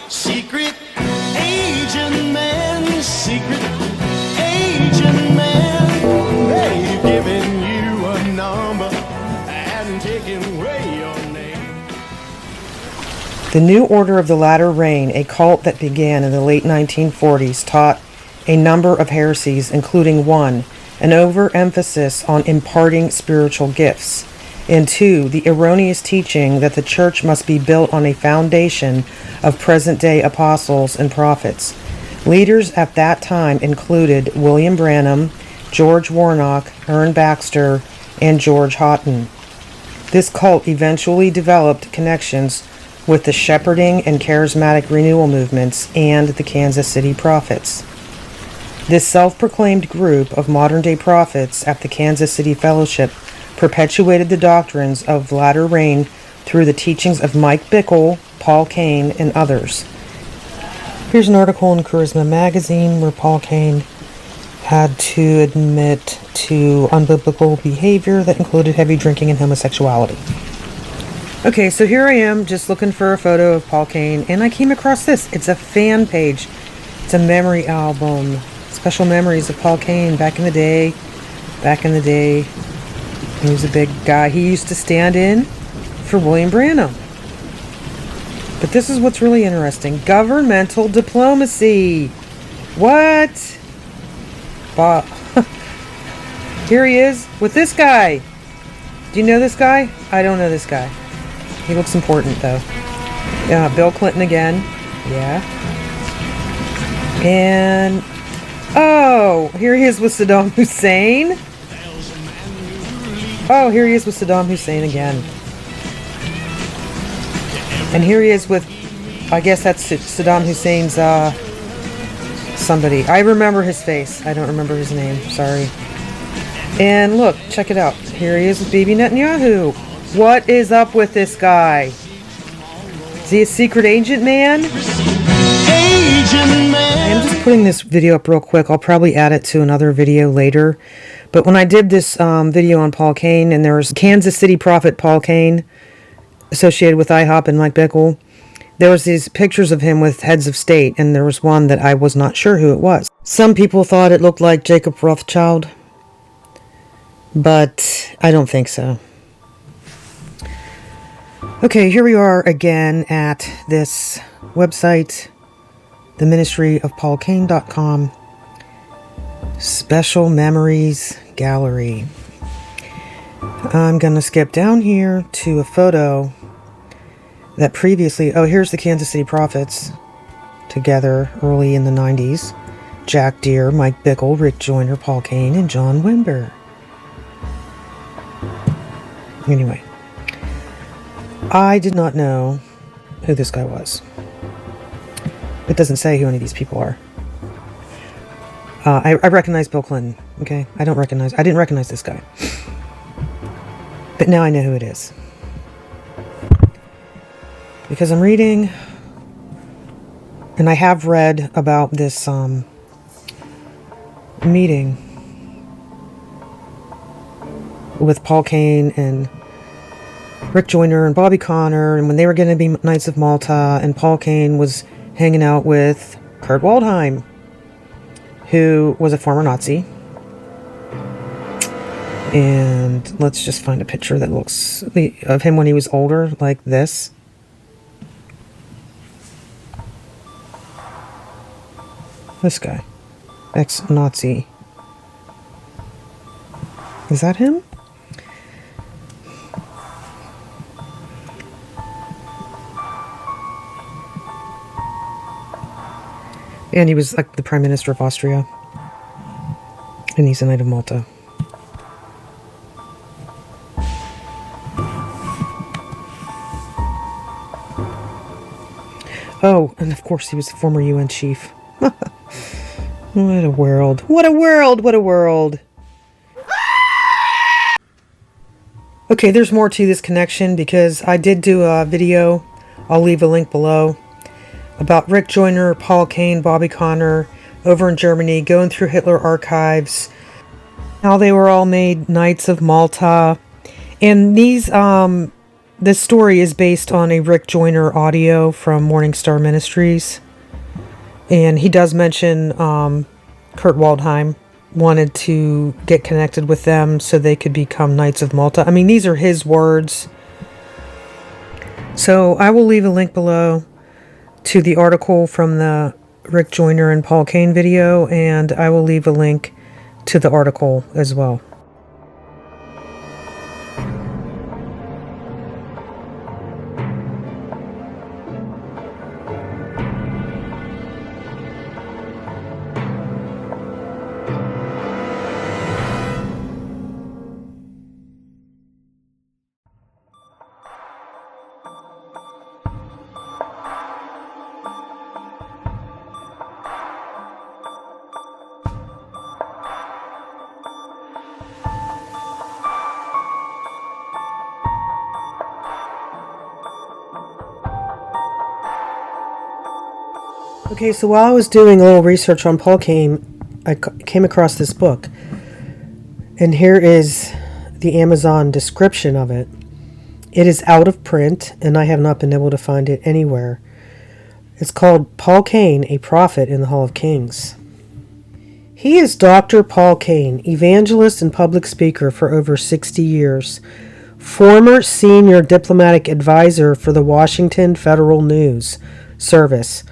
Secret agent man, secret agent man. They've given you a number and taken away your name. The New Order of the Latter Rain, a cult that began in the late 1940s, taught a number of heresies, including 1, an overemphasis on imparting spiritual gifts, and 2, the erroneous teaching that the church must be built on a foundation of present-day apostles and prophets. Leaders at that time included William Branham, George Warnock, Ern Baxter, and George Houghton. This cult eventually developed connections with the shepherding and charismatic renewal movements and the Kansas City Prophets. This self-proclaimed group of modern-day prophets at the Kansas City Fellowship perpetuated the doctrines of latter rain through the teachings of Mike Bickle, Paul Cain, and others. Here's an article in Charisma magazine where Paul Cain had to admit to unbiblical behavior that included heavy drinking and homosexuality. Okay, so here I am just looking for a photo of Paul Cain, and I came across this. It's a fan page. It's a memory album. Special memories of Paul Cain back in the day. He was a big guy. He used to stand in for William Branham. But this is what's really interesting. Governmental diplomacy. What? Here he is with this guy. Do you know this guy? I don't know this guy. He looks important though. Yeah, Bill Clinton again. Yeah. And oh, here he is with Saddam Hussein. Oh, here he is with Saddam Hussein again. And here he is with, I guess that's Saddam Hussein's, somebody. I remember his face. I don't remember his name. Sorry. And look, check it out. Here he is with Bibi Netanyahu. What is up with this guy? Is he a secret agent man? I'm just putting this video up real quick. I'll probably add it to another video later. But when I did this video on Paul Cain, and there was Kansas City prophet Paul Cain associated with IHOP and Mike Bickle, there was these pictures of him with heads of state, and there was one that I was not sure who it was. Some people thought it looked like Jacob Rothschild, but I don't think so. Okay, here we are again at this website, the ministry of paulcain.com, Special Memories Gallery. I'm going to skip down here to a photo that previously, oh, here's the Kansas City Prophets together early in the 90s. Jack Deere, Mike Bickle, Rick Joyner, Paul Cain, and John Wimber. Anyway, I did not know who this guy was. It doesn't say who any of these people are. I recognize Bill Clinton, okay? I didn't recognize this guy. But now I know who it is. Because I'm reading, and I have read about this meeting with Paul Cain and Rick Joyner and Bobby Conner, and when they were going to be Knights of Malta, and Paul Cain was hanging out with Kurt Waldheim, who was a former Nazi. And let's just find a picture that looks of him when he was older, like this. This guy, ex-Nazi. Is that him? And he was like the Prime Minister of Austria. And he's a Knight of Malta. Oh, and of course he was the former UN chief. What a world. What a world. What a world. Okay, there's more to this connection because I did do a video. I'll leave a link below. About Rick Joyner, Paul Cain, Bobby Conner over in Germany, going through Hitler archives, how they were all made Knights of Malta. And these This story is based on a Rick Joyner audio from Morningstar Ministries. And he does mention Kurt Waldheim wanted to get connected with them so they could become Knights of Malta. I mean, these are his words. So I will leave a link below to the article from the Rick Joyner and Paul Cain video, and I will leave a link to the article as well. Okay, so while I was doing a little research on Paul Cain, I came across this book. And here is the Amazon description of it. It is out of print, and I have not been able to find it anywhere. It's called Paul Cain, a Prophet in the Hall of Kings. He is Dr. Paul Cain, evangelist and public speaker for over 60 years, former senior diplomatic advisor for the Washington Federal News Service,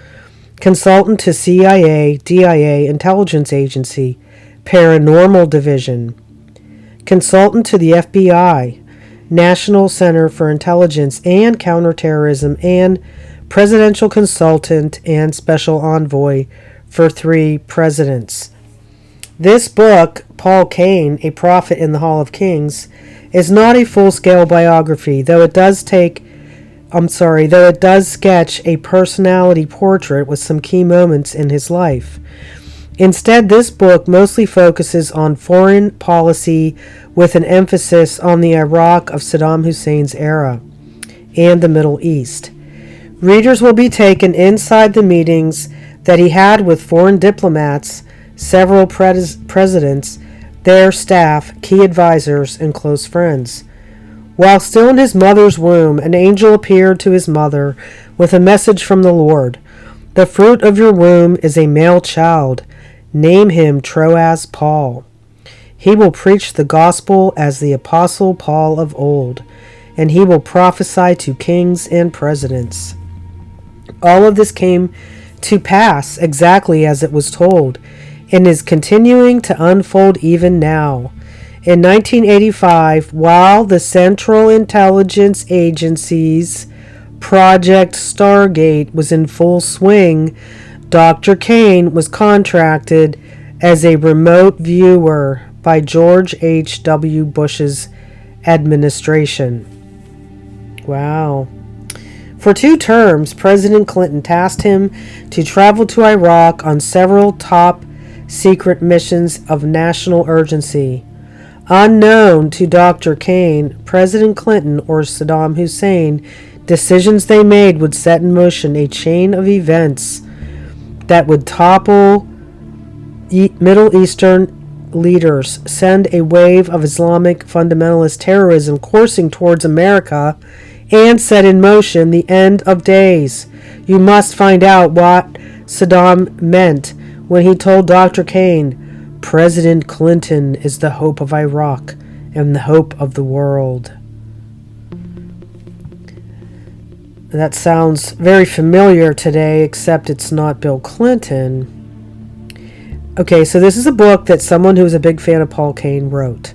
consultant to CIA, DIA, Intelligence Agency, Paranormal Division, consultant to the FBI, National Center for Intelligence and Counterterrorism, and presidential consultant and special envoy for 3 presidents. This book, Paul Cain, A Prophet in the Hall of Kings, is not a full-scale biography, though it does sketch a personality portrait with some key moments in his life. Instead, this book mostly focuses on foreign policy with an emphasis on the Iraq of Saddam Hussein's era and the Middle East. Readers will be taken inside the meetings that he had with foreign diplomats, several presidents, their staff, key advisors, and close friends. While still in his mother's womb, an angel appeared to his mother with a message from the Lord. The fruit of your womb is a male child. Name him Troas Paul. He will preach the gospel as the Apostle Paul of old, and he will prophesy to kings and presidents. All of this came to pass exactly as it was told, and is continuing to unfold even now. In 1985, while the Central Intelligence Agency's Project Stargate was in full swing, Dr. Cain was contracted as a remote viewer by George H.W. Bush's administration. Wow. For 2 terms, President Clinton tasked him to travel to Iraq on several top secret missions of national urgency. Unknown to Dr. Cain, President Clinton or Saddam Hussein, decisions they made would set in motion a chain of events that would topple Middle Eastern leaders, send a wave of Islamic fundamentalist terrorism coursing towards America, and set in motion the end of days. You must find out what Saddam meant when he told Dr. Cain, President Clinton is the hope of Iraq and the hope of the world. That sounds very familiar today, except it's not Bill Clinton. Okay, so this is a book that someone who is a big fan of Paul Cain wrote.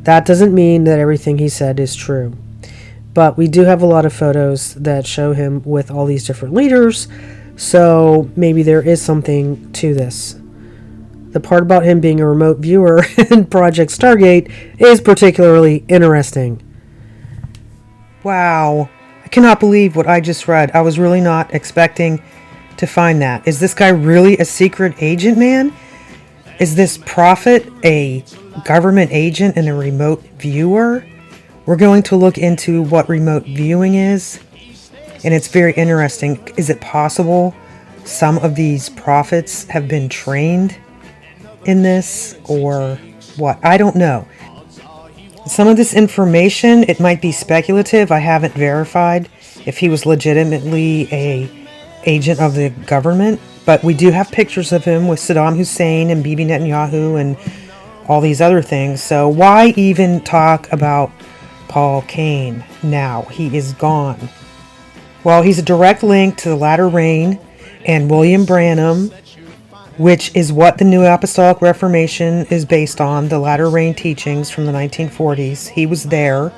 That doesn't mean that everything he said is true. But we do have a lot of photos that show him with all these different leaders, so maybe there is something to this. The part about him being a remote viewer in Project Stargate is particularly interesting. Wow. I cannot believe what I just read. I was really not expecting to find that. Is this guy really a secret agent, man? Is this prophet a government agent and a remote viewer? We're going to look into what remote viewing is, and it's very interesting. Is it possible some of these prophets have been trained in this, or what? I don't know. Some of this information, it might be speculative. I haven't verified if he was legitimately a agent of the government, but we do have pictures of him with Saddam Hussein and Bibi Netanyahu and all these other things. So why even talk about Paul Cain now? He is gone. Well, he's a direct link to the latter rain and William Branham, which is what the New Apostolic Reformation is based on, the latter rain teachings from the 1940s. He was there.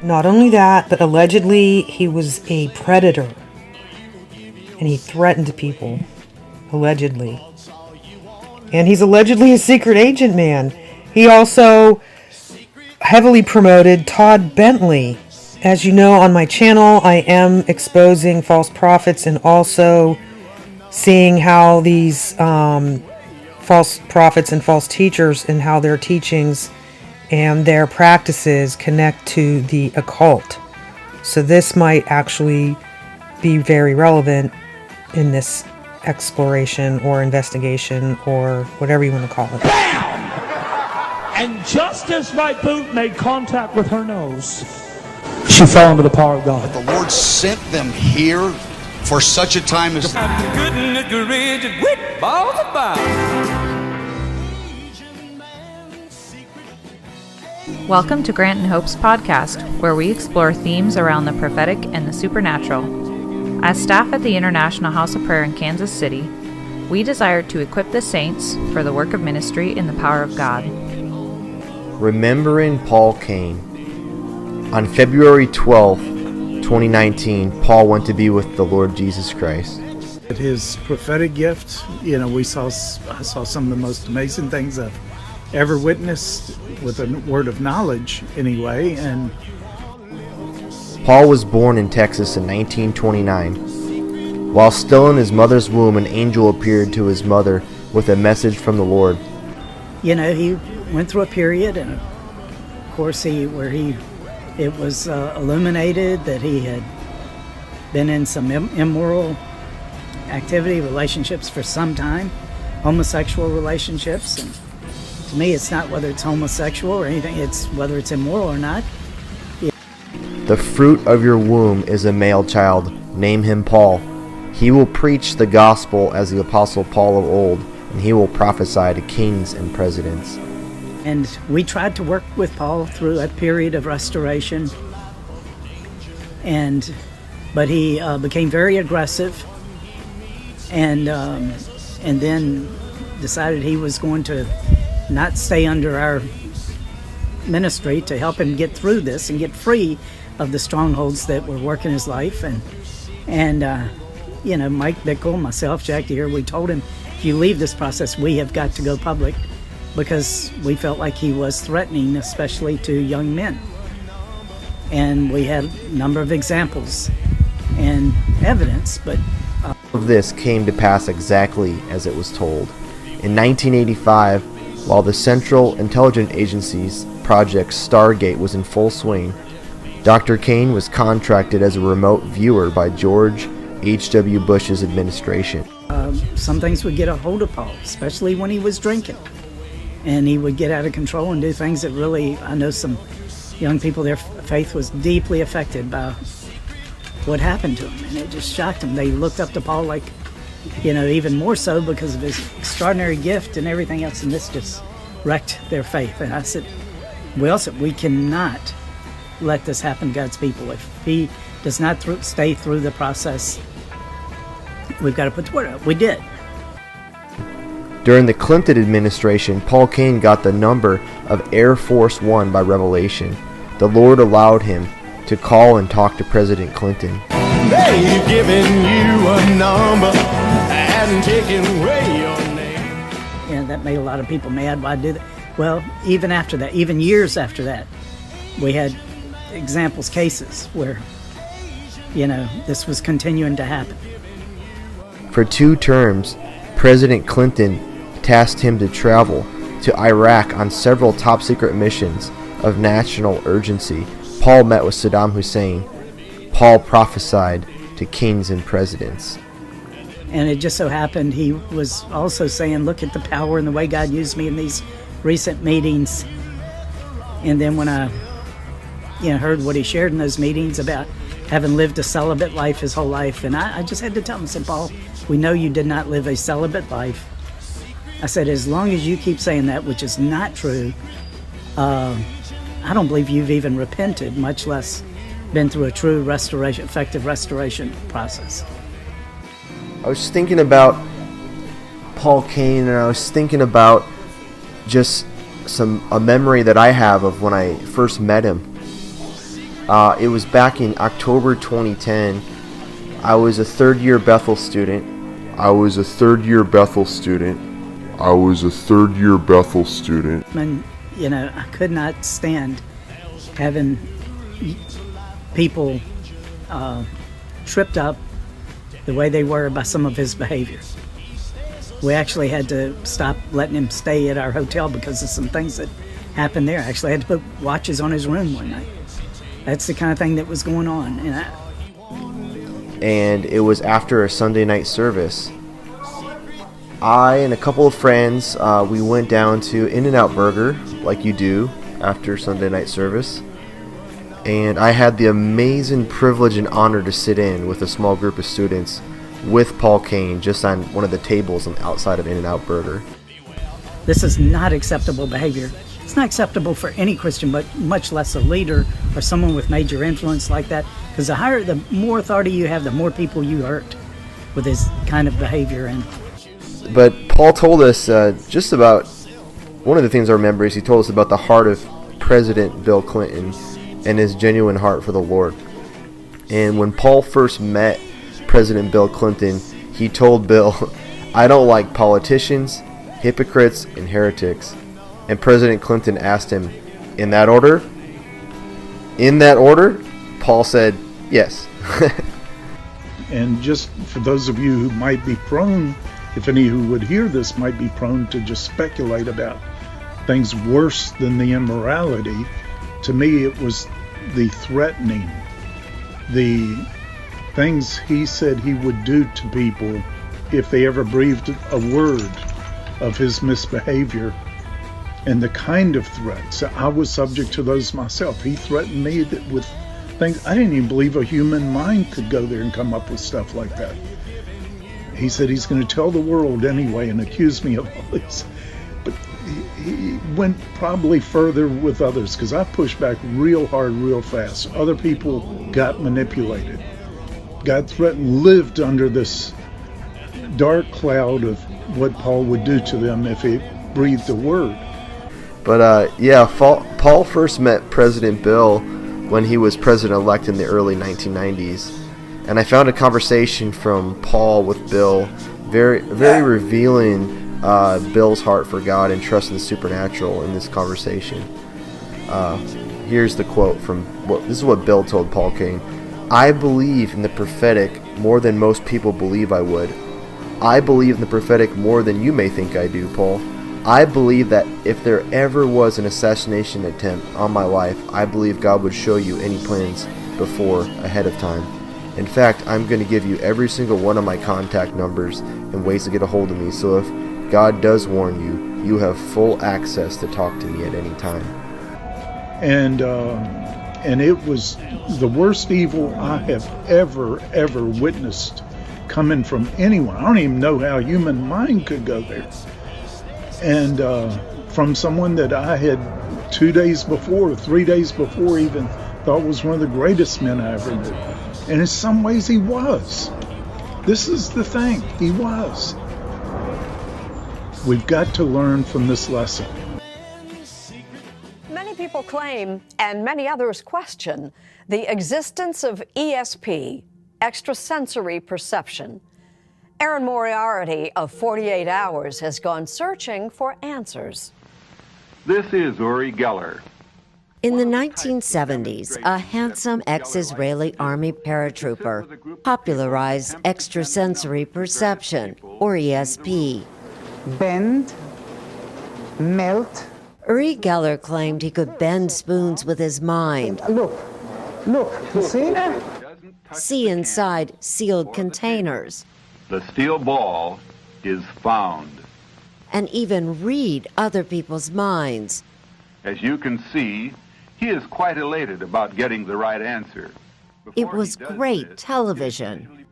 Not only that, but allegedly he was a predator and he threatened people, allegedly. And he's allegedly a secret agent man. He also heavily promoted Todd Bentley. As you know, on my channel, I am exposing false prophets and also seeing how these false prophets and false teachers and how their teachings and their practices connect to the occult. So this might actually be very relevant in this exploration or investigation or whatever you want to call it. Bam! And just as my boot made contact with her nose, she fell under the power of God. The Lord sent them here for such a time as Welcome to Grant and Hope's podcast, where we explore themes around the prophetic and the supernatural. As staff at the International House of Prayer in Kansas City, we desire to equip the saints for the work of ministry in the power of God. Remembering Paul Cain. On February 12th, 2019, Paul went to be with the Lord Jesus Christ. His prophetic gift, I saw some of the most amazing things I've ever witnessed with a word of knowledge anyway. And Paul was born in Texas in 1929. While still in his mother's womb, an angel appeared to his mother with a message from the Lord. He went through a period, and of course it was illuminated that he had been in some immoral activity, relationships for some time, homosexual relationships. And to me, it's not whether it's homosexual or anything, it's whether it's immoral or not. The fruit of your womb is a male child. Name him Paul. He will preach the gospel as the Apostle Paul of old, and he will prophesy to kings and presidents. And we tried to work with Paul through that period of restoration, but he became very aggressive, and then decided he was going to not stay under our ministry to help him get through this and get free of the strongholds that were working his life. And Mike Bickle, myself, Jack Deere, we told him, if you leave this process, we have got to go public, because we felt like he was threatening, especially to young men. And we had a number of examples and evidence, but Of this came to pass exactly as it was told. In 1985, while the Central Intelligence Agency's project Stargate was in full swing, Dr. Cain was contracted as a remote viewer by George H.W. Bush's administration. some things would get a hold of Paul, especially when he was drinking. And he would get out of control and do things that really, I know some young people, their faith was deeply affected by what happened to him. And it just shocked them. They looked up to Paul like, even more so because of his extraordinary gift and everything else. And this just wrecked their faith. And I said, we cannot let this happen to God's people. If he does not stay through the process, we've got to put the word out. We did. During the Clinton administration, Paul Cain got the number of Air Force One by revelation. The Lord allowed him to call and talk to President Clinton. They've given you a number and taken away your name. That made a lot of people mad. Why did it? Well, even after that, even years after that, we had cases where, this was continuing to happen. For 2 terms, President Clinton tasked him to travel to Iraq on several top-secret missions of national urgency. Paul met with Saddam Hussein. Paul prophesied to kings and presidents. And it just so happened he was also saying, look at the power and the way God used me in these recent meetings. And then when I heard what he shared in those meetings about having lived a celibate life his whole life, and I just had to tell him, I said, Paul, we know you did not live a celibate life. I said, as long as you keep saying that, which is not true, I don't believe you've even repented, much less been through a true restoration, effective restoration process. I was thinking about Paul Cain, and I was thinking about just a memory that I have of when I first met him. It was back in October 2010. I was a third-year Bethel student. And, I could not stand having people tripped up the way they were by some of his behavior. We actually had to stop letting him stay at our hotel because of some things that happened there. I actually had to put watches on his room one night. That's the kind of thing that was going on. And it was after a Sunday night service. I and a couple of friends, we went down to In-N-Out Burger, like you do after Sunday night service. And I had the amazing privilege and honor to sit in with a small group of students with Paul Cain just on one of the tables on the outside of In-N-Out Burger. This is not acceptable behavior. It's not acceptable for any Christian, but much less a leader or someone with major influence like that. Because the more authority you have, the more people you hurt with this kind of behavior. But Paul told us just about, one of the things I remember is he told us about the heart of President Bill Clinton and his genuine heart for the Lord. And when Paul first met President Bill Clinton, he told Bill, I don't like politicians, hypocrites, and heretics. And President Clinton asked him, in that order? In that order? Paul said, yes. And just for those of you who might be prone, if any who would hear this might be prone to just speculate about things worse than the immorality, to me it was the threatening, the things he said he would do to people if they ever breathed a word of his misbehavior, and the kind of threats. I was subject to those myself. He threatened me with things I didn't even believe a human mind could go there and come up with stuff like that. He said he's going to tell the world anyway and accuse me of all this. But he went probably further with others, because I pushed back real hard, real fast. Other people got manipulated, got threatened, lived under this dark cloud of what Paul would do to them if he breathed a word. But Paul first met President Bill when he was president-elect in the early 1990s. And I found a conversation from Paul with Bill, very revealing Bill's heart for God and trust in the supernatural in this conversation. Here's the quote this is what Bill told Paul Cain. I believe in the prophetic more than most people believe I would. I believe in the prophetic more than you may think I do, Paul. I believe that if there ever was an assassination attempt on my life, I believe God would show you any plans ahead of time. In fact, I'm going to give you every single one of my contact numbers and ways to get a hold of me, so if God does warn you, you have full access to talk to me at any time. And it was the worst evil I have ever witnessed coming from anyone. I don't even know how a human mind could go there. And from someone that I had 2 days before, 3 days before even, thought was one of the greatest men I ever knew. And in some ways he was. This is the thing, he was. We've got to learn from this lesson. Many people claim, and many others question, the existence of ESP, extrasensory perception. Aaron Moriarty of 48 Hours has gone searching for answers. This is Uri Geller. In the 1970s, a handsome ex-Israeli army paratrooper popularized extrasensory perception, or ESP. Bend, melt. Uri Geller claimed he could bend spoons with his mind. Look, you see? See inside sealed containers. The steel ball is found. And even read other people's minds. As you can see, he is quite elated about getting the right answer. It was great television.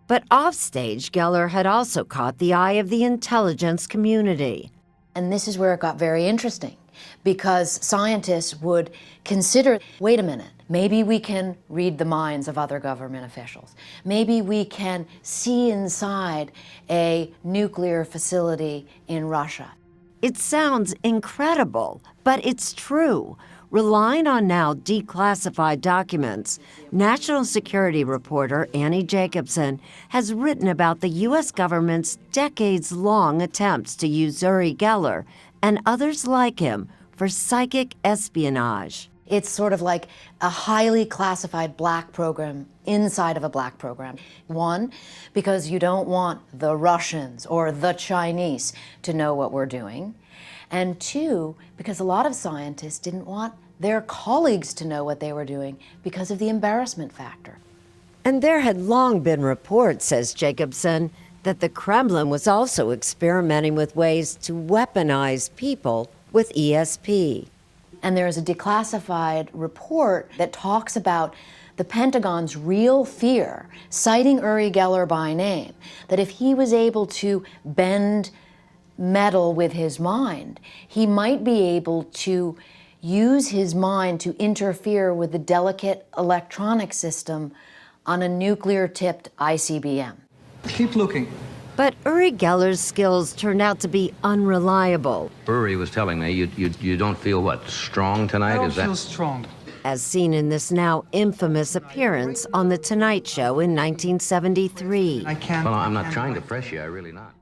But offstage, Geller had also caught the eye of the intelligence community. And this is where it got very interesting, because scientists would consider, wait a minute, maybe we can read the minds of other government officials. Maybe we can see inside a nuclear facility in Russia. It sounds incredible, but it's true. Relying on now declassified documents, national security reporter Annie Jacobson has written about the U.S. government's decades-long attempts to use Uri Geller and others like him for psychic espionage. It's sort of like a highly classified black program inside of a black program. One, because you don't want the Russians or the Chinese to know what we're doing. And two, because a lot of scientists didn't want their colleagues to know what they were doing because of the embarrassment factor. And there had long been reports, says Jacobson, that the Kremlin was also experimenting with ways to weaponize people with ESP. And there is a declassified report that talks about the Pentagon's real fear, citing Uri Geller by name, that if he was able to bend metal with his mind, he might be able to use his mind to interfere with the delicate electronic system on a nuclear-tipped ICBM. Keep looking. But Uri Geller's skills turned out to be unreliable. Uri was telling me you don't feel, what, strong tonight? I don't Is that feel strong. As seen in this now infamous appearance on The Tonight Show in 1973. I can't. Well, I'm not trying to press you, I really not.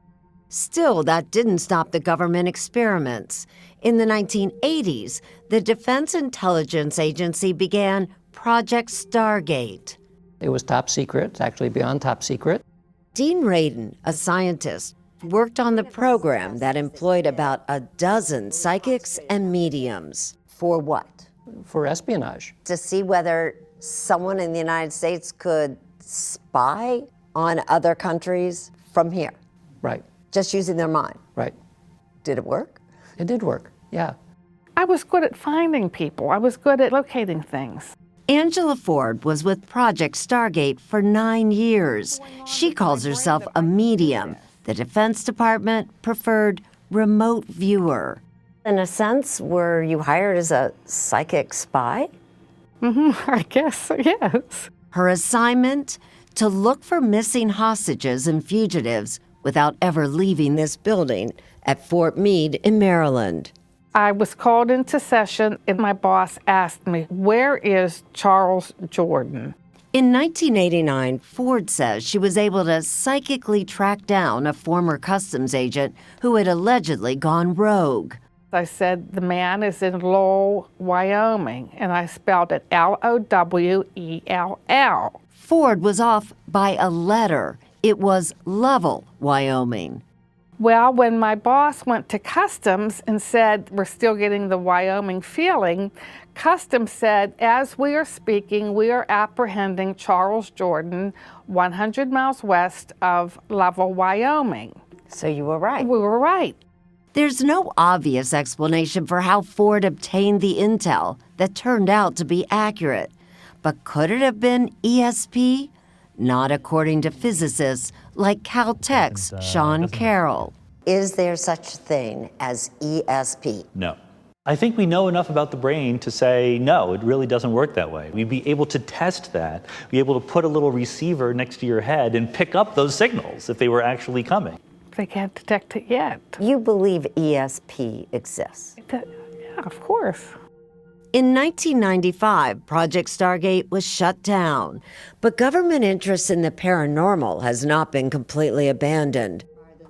Still, that didn't stop the government experiments. In the 1980s, the Defense Intelligence Agency began Project Stargate. It was top secret, actually beyond top secret. Dean Radin, a scientist, worked on the program that employed about a dozen psychics and mediums. For what? For espionage. To see whether someone in the United States could spy on other countries from here. Right. Just using their mind. Right. Did it work? It did work, yeah. I was good at finding people. I was good at locating things. Angela Ford was with Project Stargate for 9 years. She calls herself a medium. The Defense Department preferred remote viewer. In a sense, were you hired as a psychic spy? I guess, yes. Her assignment? To look for missing hostages and fugitives without ever leaving this building at Fort Meade in Maryland. I was called into session and my boss asked me, "Where is Charles Jordan?" In 1989, Ford says she was able to psychically track down a former customs agent who had allegedly gone rogue. I said, "The man is in Lowell, Wyoming," and I spelled it Lowell. Ford was off by a letter. It was Lovell, Wyoming. Well, when my boss went to Customs and said, "We're still getting the Wyoming feeling," Customs said, "As we are speaking, we are apprehending Charles Jordan 100 miles west of Lovell, Wyoming." So you were right. We were right. There's no obvious explanation for how Ford obtained the intel that turned out to be accurate. But could it have been ESP? Not according to physicists like Caltech's Sean Carroll. Is there such a thing as ESP? No. I think we know enough about the brain to say, no, it really doesn't work that way. We'd be able to test that, be able to put a little receiver next to your head and pick up those signals if they were actually coming. They can't detect it yet. You believe ESP exists? Yeah, of course. In 1995, Project Stargate was shut down, but government interest in the paranormal has not been completely abandoned.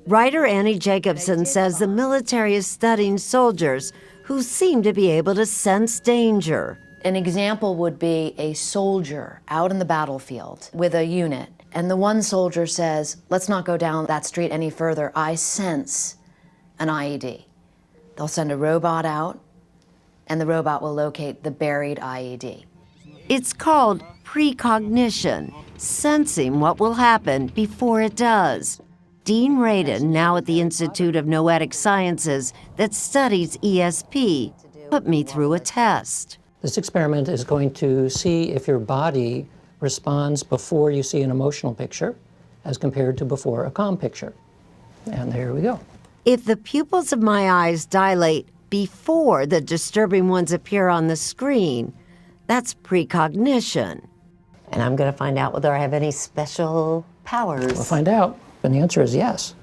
Writer Annie Jacobson says the military is studying soldiers who seem to be able to sense danger. An example would be a soldier out in the battlefield with a unit, and the one soldier says, "Let's not go down that street any further. I sense an IED." They'll send a robot out, and the robot will locate the buried IED. It's called precognition, sensing what will happen before it does. Dean Radin, now at the Institute of Noetic Sciences that studies ESP, put me through a test. This experiment is going to see if your body responds before you see an emotional picture as compared to before a calm picture. And there we go. If the pupils of my eyes dilate before the disturbing ones appear on the screen, that's precognition. And I'm going to find out whether I have any special powers. We'll find out. And the answer is yes.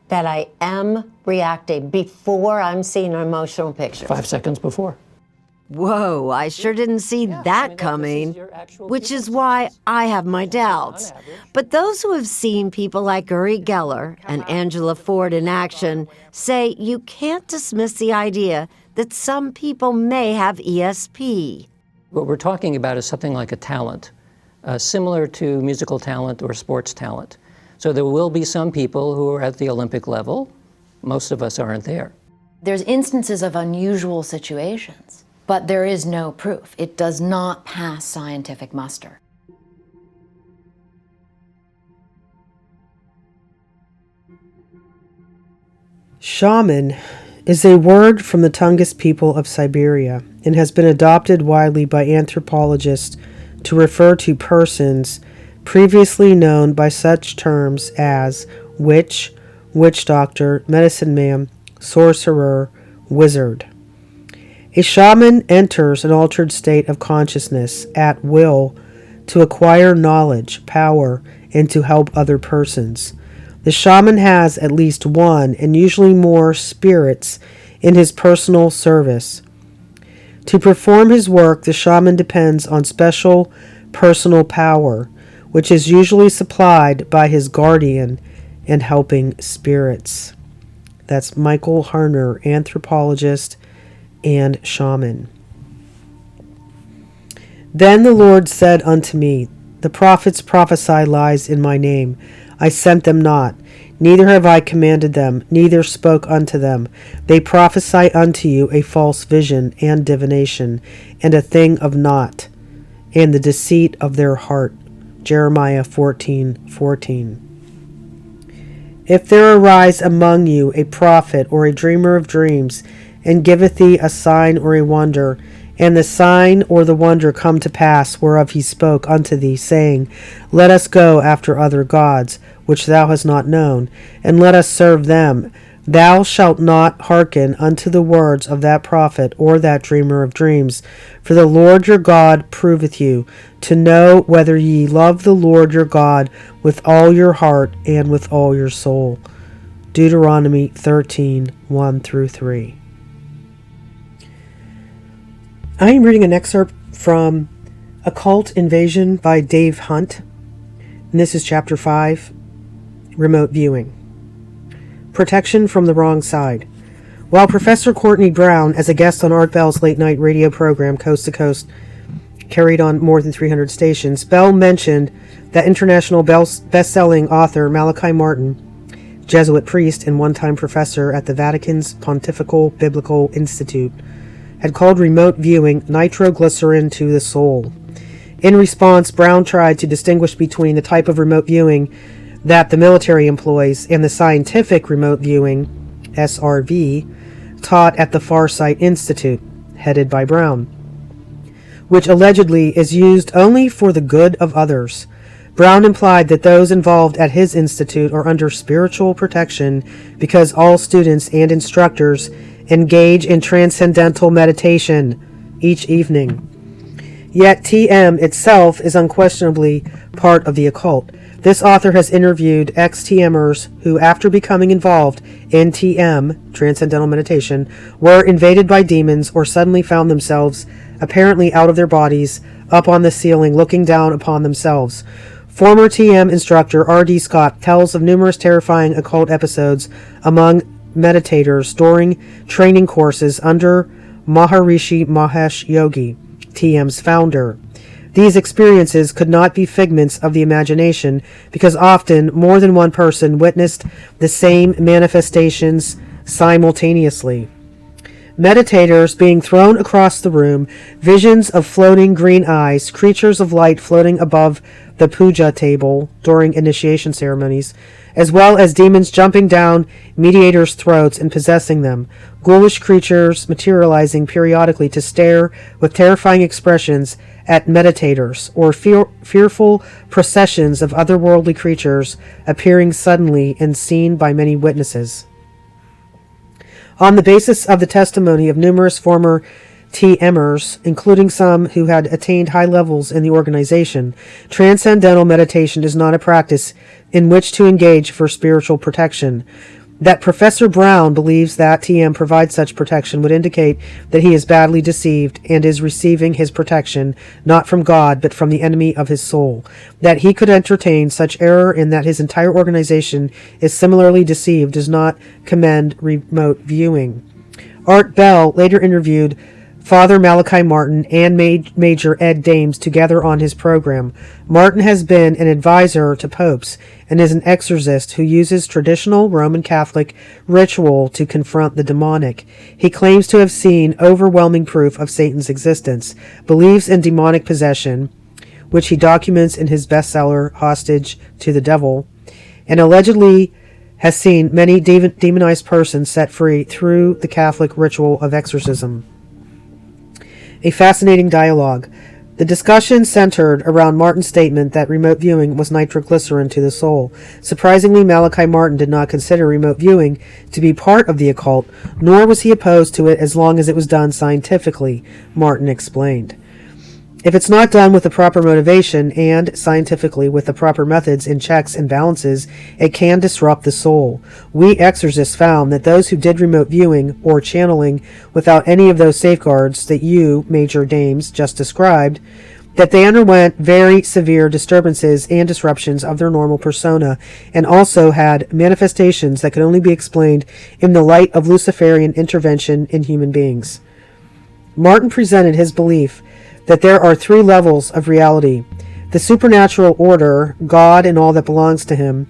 That I am reacting before I'm seeing an emotional picture. 5 seconds before. Whoa, I sure didn't see that coming, which is why I have my doubts. But those who have seen people like Uri Geller and Angela Ford in action say you can't dismiss the idea that some people may have ESP. What we're talking about is something like a talent, similar to musical talent or sports talent. So there will be some people who are at the Olympic level. Most of us aren't there. There's instances of unusual situations, but there is no proof. It does not pass scientific muster. Shaman is a word from the Tungus people of Siberia and has been adopted widely by anthropologists to refer to persons previously known by such terms as witch, witch doctor, medicine man, sorcerer, wizard. A shaman enters an altered state of consciousness at will to acquire knowledge, power, and to help other persons. The shaman has at least one, and usually more, spirits in his personal service. To perform his work, the shaman depends on special personal power, which is usually supplied by his guardian and helping spirits. That's Michael Harner, anthropologist and shaman. Then the Lord said unto me, the prophets prophesy lies in my name. I sent them not, neither have I commanded them, neither spoke unto them. They prophesy unto you a false vision and divination, and a thing of naught, and the deceit of their heart. Jeremiah 14:14. If there arise among you a prophet or a dreamer of dreams, and giveth thee a sign or a wonder, and the sign or the wonder come to pass whereof he spoke unto thee, saying, Let us go after other gods, which thou hast not known, and let us serve them. Thou shalt not hearken unto the words of that prophet or that dreamer of dreams, for the Lord your God proveth you, to know whether ye love the Lord your God with all your heart and with all your soul. Deuteronomy 13:1-3. I am reading an excerpt from Occult Invasion by Dave Hunt, and this is Chapter 5, Remote Viewing. Protection from the Wrong Side. While Professor Courtney Brown, as a guest on Art Bell's late-night radio program Coast to Coast, carried on more than 300 stations, Bell mentioned that international best-selling author Malachi Martin, Jesuit priest and one-time professor at the Vatican's Pontifical Biblical Institute, had called remote viewing nitroglycerin to the soul. In response, Brown tried to distinguish between the type of remote viewing that the military employs and the scientific remote viewing, SRV, taught at the Farsight Institute, headed by Brown, which allegedly is used only for the good of others. Brown implied that those involved at his institute are under spiritual protection because all students and instructors engage in transcendental meditation each evening. Yet TM itself is unquestionably part of the occult. This author has interviewed ex-TMers who, after becoming involved in TM, transcendental meditation, were invaded by demons or suddenly found themselves apparently out of their bodies, up on the ceiling, looking down upon themselves. Former TM instructor R.D. Scott tells of numerous terrifying occult episodes among meditators during training courses under Maharishi Mahesh Yogi, TM's founder. These experiences could not be figments of the imagination because often more than one person witnessed the same manifestations simultaneously. Meditators being thrown across the room, visions of floating green eyes, creatures of light floating above the puja table during initiation ceremonies, as well as demons jumping down mediators' throats and possessing them, ghoulish creatures materializing periodically to stare with terrifying expressions at meditators, or fearful processions of otherworldly creatures appearing suddenly and seen by many witnesses. On the basis of the testimony of numerous former TMers, including some who had attained high levels in the organization, transcendental meditation is not a practice in which to engage for spiritual protection. That Professor Brown believes that TM provides such protection would indicate that he is badly deceived and is receiving his protection not from God but from the enemy of his soul. That he could entertain such error and that his entire organization is similarly deceived does not commend remote viewing. Art Bell later interviewed Father Malachi Martin and Major Ed Dames together on his program. Martin has been an advisor to popes and is an exorcist who uses traditional Roman Catholic ritual to confront the demonic. He claims to have seen overwhelming proof of Satan's existence, believes in demonic possession, which he documents in his bestseller Hostage to the Devil, and allegedly has seen many demonized persons set free through the Catholic ritual of exorcism. A fascinating dialogue. The discussion centered around Martin's statement that remote viewing was nitroglycerin to the soul. Surprisingly, Malachi Martin did not consider remote viewing to be part of the occult, nor was he opposed to it as long as it was done scientifically, Martin explained. If it's not done with the proper motivation and scientifically with the proper methods and checks and balances, it can disrupt the soul. We exorcists found that those who did remote viewing or channeling without any of those safeguards that you, Major Dames, just described, that they underwent very severe disturbances and disruptions of their normal persona and also had manifestations that could only be explained in the light of Luciferian intervention in human beings. Martin presented his belief that there are three levels of reality: the supernatural order, God and all that belongs to him;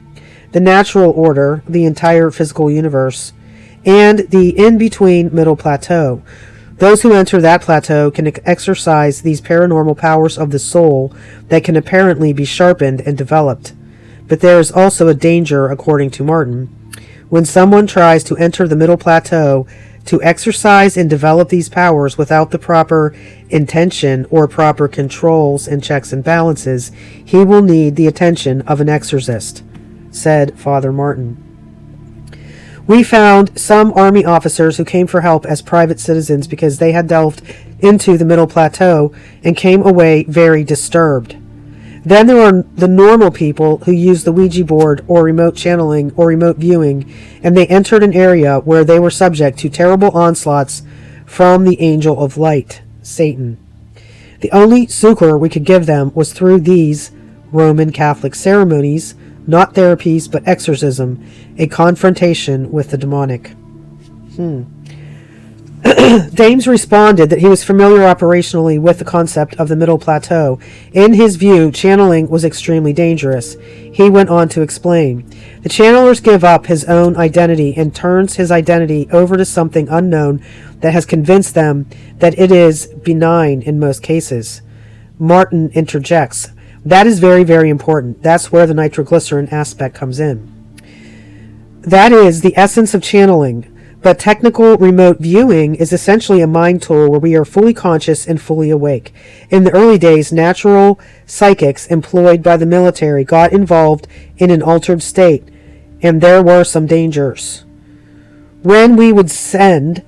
the natural order, the entire physical universe; and the in-between middle plateau. Those who enter that plateau can exercise these paranormal powers of the soul that can apparently be sharpened and developed. But there is also a danger, according to Martin. When someone tries to enter the middle plateau to exercise and develop these powers without the proper intention or proper controls and checks and balances, he will need the attention of an exorcist, said Father Martin. We found some army officers who came for help as private citizens because they had delved into the middle plateau and came away very disturbed. Then there are the normal people who use the Ouija board or remote channeling or remote viewing, and they entered an area where they were subject to terrible onslaughts from the angel of light, Satan. The only succor we could give them was through these Roman Catholic ceremonies, not therapies but exorcism, a confrontation with the demonic. Dames responded that he was familiar operationally with the concept of the middle plateau. In his view, channeling was extremely dangerous. He went on to explain. The channelers give up his own identity and turns his identity over to something unknown that has convinced them that it is benign in most cases. Martin interjects. That is very, very important. That's where the nitroglycerin aspect comes in. That is the essence of channeling. But technical remote viewing is essentially a mind tool where we are fully conscious and fully awake. In the early days, natural psychics employed by the military got involved in an altered state, and there were some dangers. When we would send,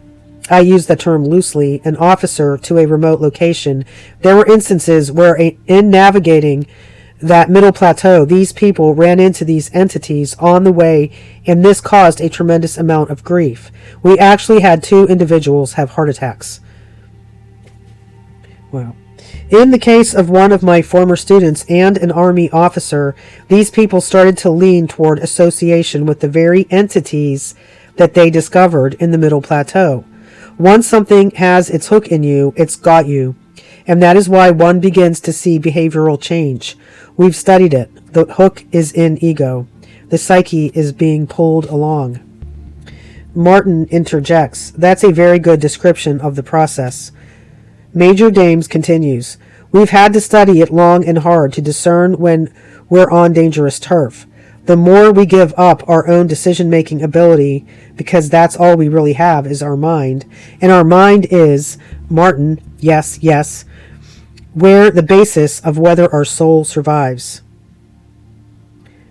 I use the term loosely, an officer to a remote location, there were instances where in navigating that middle plateau, these people ran into these entities on the way, and this caused a tremendous amount of grief. We actually had 2 individuals have heart attacks. Wow. In the case of one of my former students and an army officer, these people started to lean toward association with the very entities that they discovered in the middle plateau. Once something has its hook in you, it's got you. And that is why one begins to see behavioral change. We've studied it. The hook is in ego. The psyche is being pulled along. Martin interjects. That's a very good description of the process. Major Dames continues. We've had to study it long and hard to discern when we're on dangerous turf. the more we give up our own decision-making ability, because that's all we really have is our mind. And our mind is, Martin, yes, where the basis of whether our soul survives.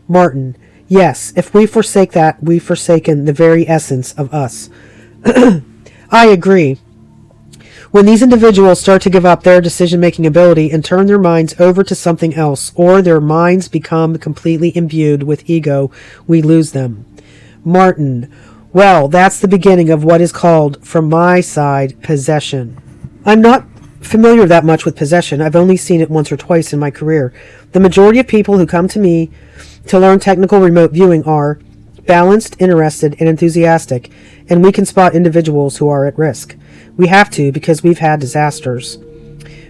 Martin, yes, if we forsake that, we've forsaken the very essence of us. I agree. When these individuals start to give up their decision-making ability and turn their minds over to something else, or their minds become completely imbued with ego, we lose them. Martin, well, that's the beginning of what is called, from my side, possession. I'm not familiar that much with possession. I've only seen it once or twice in my career. The majority of people who come to me to learn technical remote viewing are balanced, interested, and enthusiastic, and we can spot individuals who are at risk. We have to, because we've had disasters.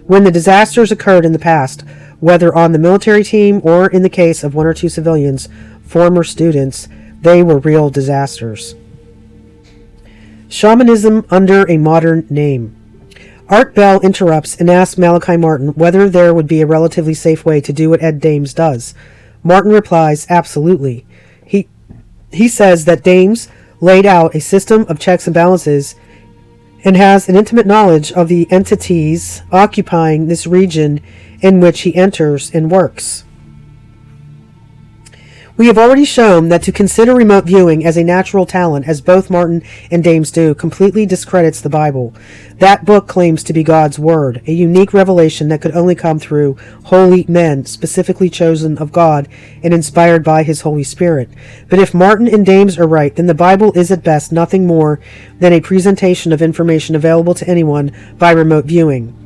When the disasters occurred in the past, whether on the military team or in the case of one or two civilians, former students, they were real disasters. Shamanism under a modern name. Art Bell interrupts and asks Malachi Martin whether there would be a relatively safe way to do what Ed Dames does. Martin replies, absolutely. He says that Dames laid out a system of checks and balances and has an intimate knowledge of the entities occupying this region in which he enters and works. We have already shown that to consider remote viewing as a natural talent, as both Martin and Dames do, completely discredits the Bible. That book claims to be God's Word, a unique revelation that could only come through holy men, specifically chosen of God and inspired by His Holy Spirit. But if Martin and Dames are right, then the Bible is at best nothing more than a presentation of information available to anyone by remote viewing.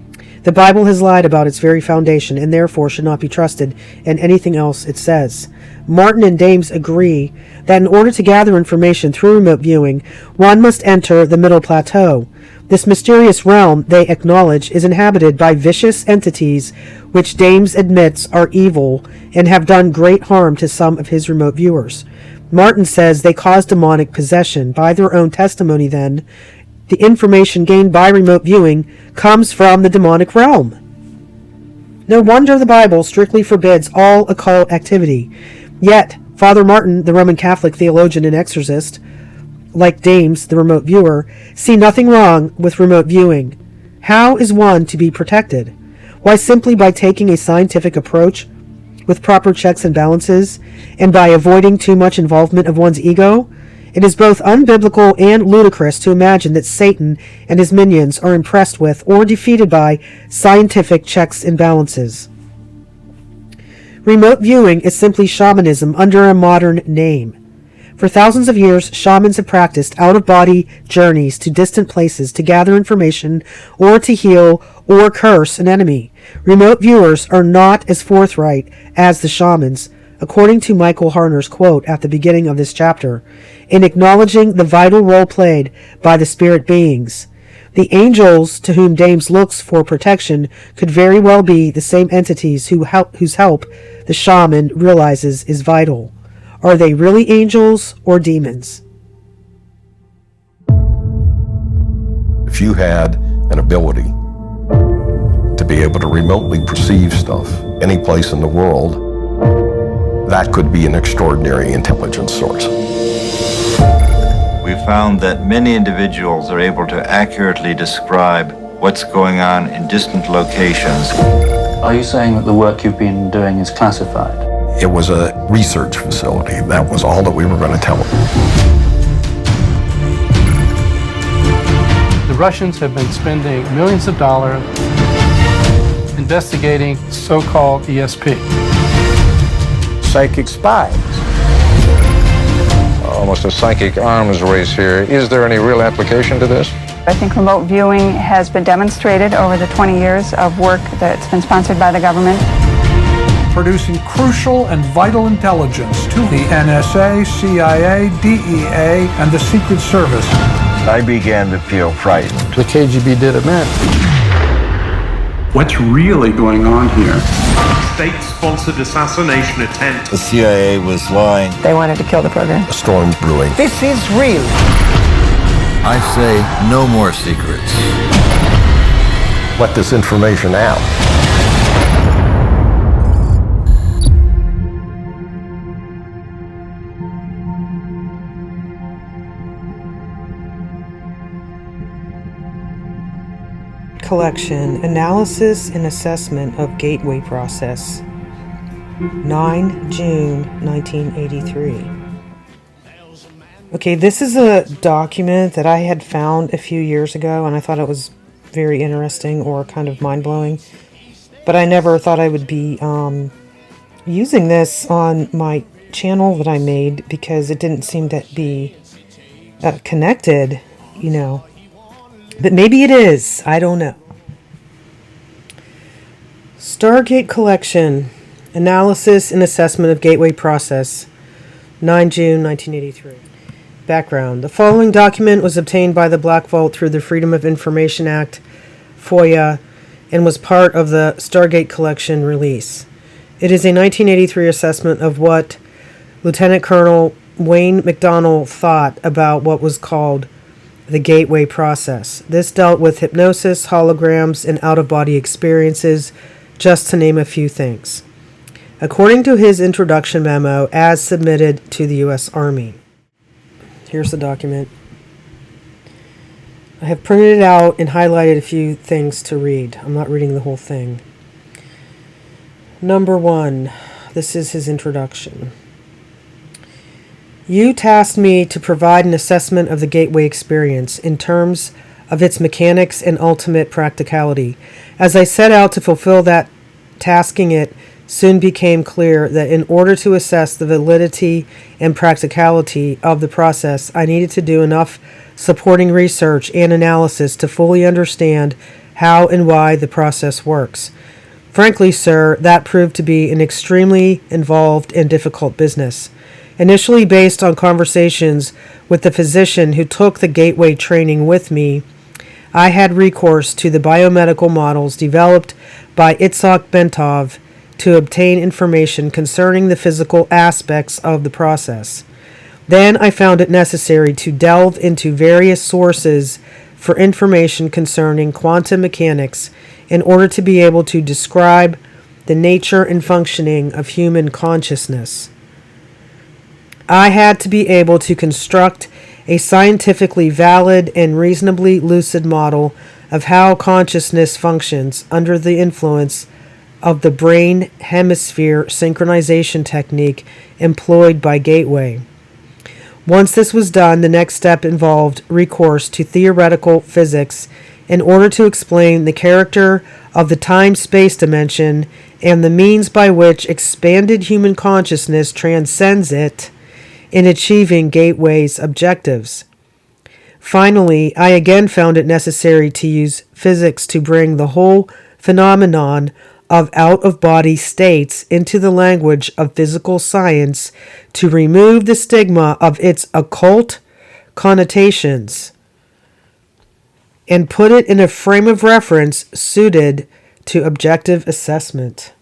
The Bible has lied about its very foundation and therefore should not be trusted in anything else it says. Martin and Dames agree that in order to gather information through remote viewing, one must enter the middle plateau. This mysterious realm, they acknowledge, is inhabited by vicious entities which Dames admits are evil and have done great harm to some of his remote viewers. Martin says they cause demonic possession. By their own testimony, then, the information gained by remote viewing comes from the demonic realm. No wonder the Bible strictly forbids all occult activity. Yet, Father Martin, the Roman Catholic theologian and exorcist, like Dames, the remote viewer, see nothing wrong with remote viewing. How is one to be protected? Why, simply by taking a scientific approach with proper checks and balances, and by avoiding too much involvement of one's ego? It is both unbiblical and ludicrous to imagine that Satan and his minions are impressed with or defeated by scientific checks and balances. Remote viewing is simply shamanism under a modern name. For thousands of years, shamans have practiced out-of-body journeys to distant places to gather information or to heal or curse an enemy. Remote viewers are not as forthright as the shamans, according to Michael Harner's quote at the beginning of this chapter, in acknowledging the vital role played by the spirit beings. The angels to whom Dames looks for protection could very well be the same entities whose help the shaman realizes is vital. Are they really angels or demons? If you had an ability to be able to remotely perceive stuff any place in the world, that could be an extraordinary intelligence source. We found that many individuals are able to accurately describe what's going on in distant locations. Are you saying that the work you've been doing is classified? It was a research facility. That was all that we were going to tell them. The Russians have been spending millions of dollars investigating so-called ESP. Psychic spies. Almost a psychic arms race here. Is there any real application to this? I think remote viewing has been demonstrated over the 20 years of work that's been sponsored by the government. Producing crucial and vital intelligence to the NSA, CIA, DEA, and the Secret Service. I began to feel frightened. The KGB did it, man. What's really going on here? State-sponsored assassination attempt. The CIA was lying. They wanted to kill the program. A storm brewing. This is real. I say no more secrets. Let this information out. Collection, Analysis and Assessment of Gateway Process, 9 June 1983. Okay, this is a document that I had found a few years ago, and I thought it was very interesting or kind of mind-blowing, but I never thought I would be using this on my channel that I made because it didn't seem to be connected, you know. But maybe it is. I don't know. Stargate Collection, Analysis and Assessment of Gateway Process, 9 June 1983. Background. The following document was obtained by the Black Vault through the Freedom of Information Act, FOIA, and was part of the Stargate Collection release. It is a 1983 assessment of what Lieutenant Colonel Wayne McDonnell thought about what was called the gateway process. This dealt with hypnosis, holograms, and out-of-body experiences, just to name a few things. According to his introduction memo as submitted to the U.S. Army. Here's the document. I have printed it out and highlighted a few things to read. I'm not reading the whole thing. Number 1. This is his introduction. You tasked me to provide an assessment of the gateway experience in terms of its mechanics and ultimate practicality. As I set out to fulfill that tasking, it soon became clear that in order to assess the validity and practicality of the process, I needed to do enough supporting research and analysis to fully understand how and why the process works. Frankly, sir, that proved to be an extremely involved and difficult business. Initially based on conversations with the physician who took the gateway training with me, I had recourse to the biomedical models developed by Itzhak Bentov to obtain information concerning the physical aspects of the process. Then I found it necessary to delve into various sources for information concerning quantum mechanics in order to be able to describe the nature and functioning of human consciousness. I had to be able to construct a scientifically valid and reasonably lucid model of how consciousness functions under the influence of the brain hemisphere synchronization technique employed by Gateway. Once this was done, the next step involved recourse to theoretical physics in order to explain the character of the time-space dimension and the means by which expanded human consciousness transcends it in achieving Gateway's objectives. Finally, I again found it necessary to use physics to bring the whole phenomenon of out-of-body states into the language of physical science to remove the stigma of its occult connotations and put it in a frame of reference suited to objective assessment.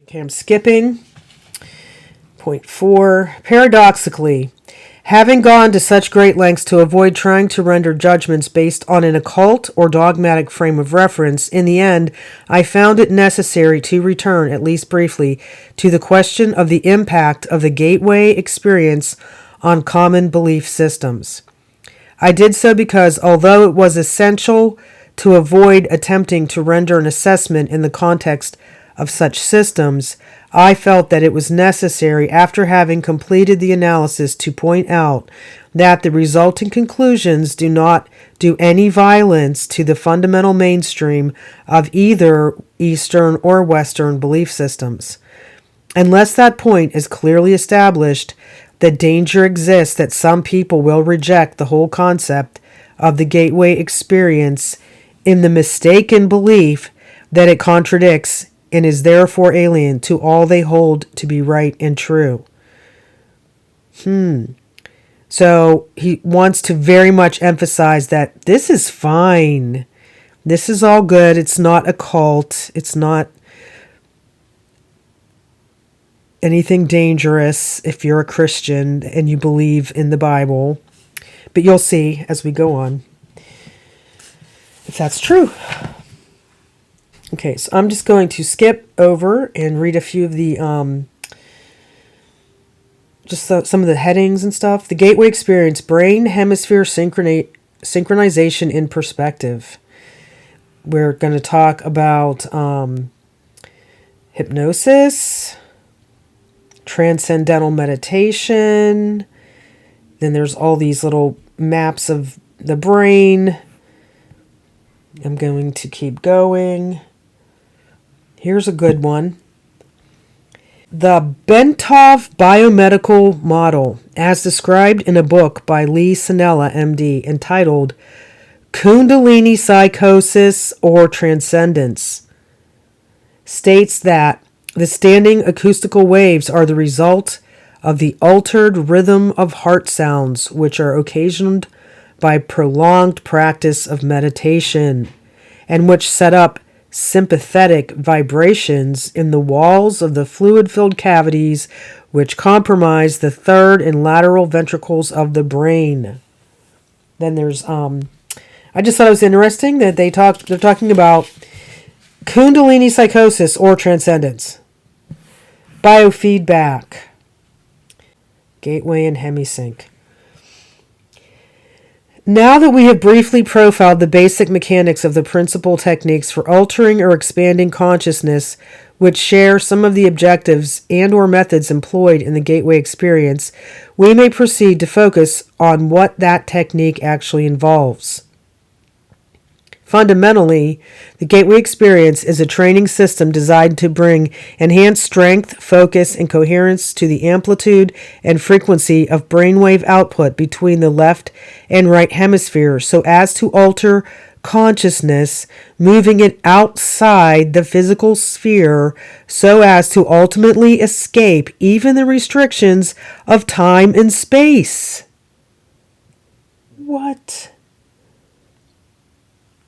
Okay, I'm skipping. Point 4. Paradoxically, having gone to such great lengths to avoid trying to render judgments based on an occult or dogmatic frame of reference, in the end, I found it necessary to return, at least briefly, to the question of the impact of the gateway experience on common belief systems. I did so because, although it was essential to avoid attempting to render an assessment in the context of such systems, I felt that it was necessary, after having completed the analysis, to point out that the resulting conclusions do not do any violence to the fundamental mainstream of either Eastern or Western belief systems. Unless that point is clearly established, the danger exists that some people will reject the whole concept of the gateway experience in the mistaken belief that it contradicts and is therefore alien to all they hold to be right and true. So he wants to very much emphasize that this is fine. This is all good. It's not a cult. It's not anything dangerous if you're a Christian and you believe in the Bible. But you'll see as we go on if that's true. Okay, so I'm just going to skip over and read a few of the some of the headings and stuff. The Gateway Experience, Brain Hemisphere Synchronization in Perspective. We're going to talk about hypnosis, transcendental meditation. Then there's all these little maps of the brain. I'm going to keep going. Here's a good one. The Bentov Biomedical Model, as described in a book by Lee Sanella, MD, entitled Kundalini Psychosis or Transcendence, states that the standing acoustical waves are the result of the altered rhythm of heart sounds, which are occasioned by prolonged practice of meditation, and which set up sympathetic vibrations in the walls of the fluid-filled cavities which comprise the third and lateral ventricles of the brain. Then there's I just thought it was interesting that they're talking about Kundalini psychosis or transcendence, biofeedback, gateway and hemisync. Now that we have briefly profiled the basic mechanics of the principal techniques for altering or expanding consciousness, which share some of the objectives and or methods employed in the gateway experience, we may proceed to focus on what that technique actually involves. Fundamentally, the gateway experience is a training system designed to bring enhanced strength, focus, and coherence to the amplitude and frequency of brainwave output between the left and right hemispheres so as to alter consciousness, moving it outside the physical sphere so as to ultimately escape even the restrictions of time and space. What?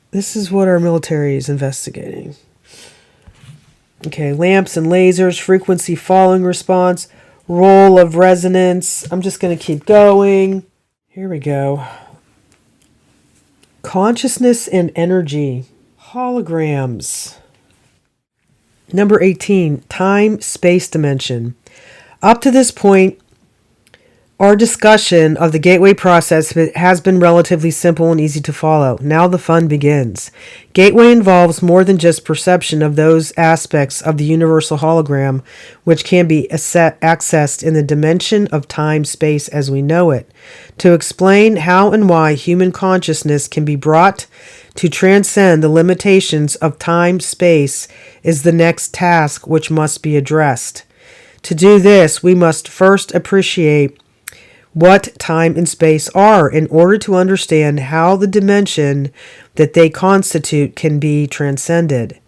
This is what our military is investigating. Okay, lamps and lasers, frequency following response, role of resonance. I'm just going to keep going. Here we go. Consciousness and energy. Holograms. Number 18, time-space dimension. Up to this point, our discussion of the gateway process has been relatively simple and easy to follow. Now the fun begins. Gateway involves more than just perception of those aspects of the universal hologram which can be accessed in the dimension of time-space as we know it. To explain how and why human consciousness can be brought to transcend the limitations of time-space is the next task which must be addressed. To do this, we must first appreciate what time and space are in order to understand how the dimension that they constitute can be transcended.